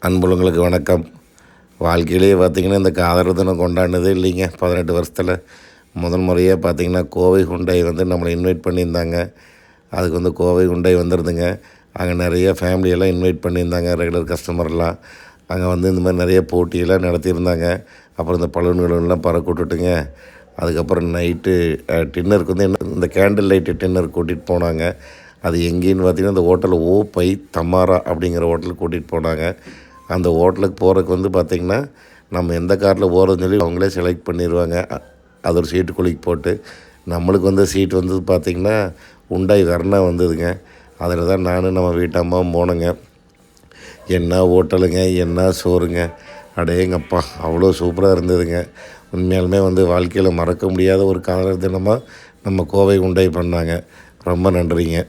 அன்புள்ளங்களுக்கு வணக்கம். வாழ்க்கையிலேயே பார்த்திங்கன்னா இந்த காதலர் தினம் கொண்டாடினதே இல்லைங்க. 18 வருஷத்தில் முதல் முறையாக பார்த்திங்கன்னா கோவை ஹுண்டாய் வந்து நம்மளை இன்வைட் பண்ணியிருந்தாங்க. அதுக்கு வந்து கோவை ஹுண்டாய் வந்துருந்துங்க. அங்கே நிறைய ஃபேமிலியெல்லாம் இன்வைட் பண்ணியிருந்தாங்க, ரெகுலர் கஸ்டமர்லாம். அங்கே வந்து இந்த மாதிரி நிறைய போட்டியெல்லாம் நடத்தியிருந்தாங்க. அப்புறம் இந்த பலூன்களெல்லாம் பறக்க விட்டுட்டுங்க. அதுக்கப்புறம் நைட்டு டின்னருக்கு வந்து இந்த கேண்டில் லைட்டு டின்னர் கூட்டிகிட்டு போனாங்க. அது எங்கேன்னு பார்த்திங்கன்னா இந்த ஹோட்டல் பை தமாரா அப்படிங்கிற ஹோட்டலுக்கு கூட்டிகிட்டு போனாங்க. அந்த ஹோட்டலுக்கு போகிறதுக்கு வந்து பார்த்திங்கன்னா நம்ம எந்த காரில் போகிறதுன்னு சொல்லி அவங்களே செலக்ட் பண்ணிடுவாங்க. அது ஒரு சீட்டு குலுக்கி போட்டு நம்மளுக்கு வந்து சீட் வந்து பார்த்திங்கன்னா ஹுண்டாய் வெர்னா வந்ததுங்க. அதில் தான் நானும் நம்ம வீட்டம்மாவும் போனோங்க. என்ன ஹோட்டலுங்க, என்ன சோறுங்க, அடேங்கப்பா அவ்வளோ சூப்பராக இருந்ததுங்க. உண்மையாலுமே வந்து வாழ்க்கையில் மறக்க முடியாத ஒரு காதலர் தினமாக நம்ம கோவை ஹுண்டாய் பண்ணாங்க. ரொம்ப நன்றிங்க.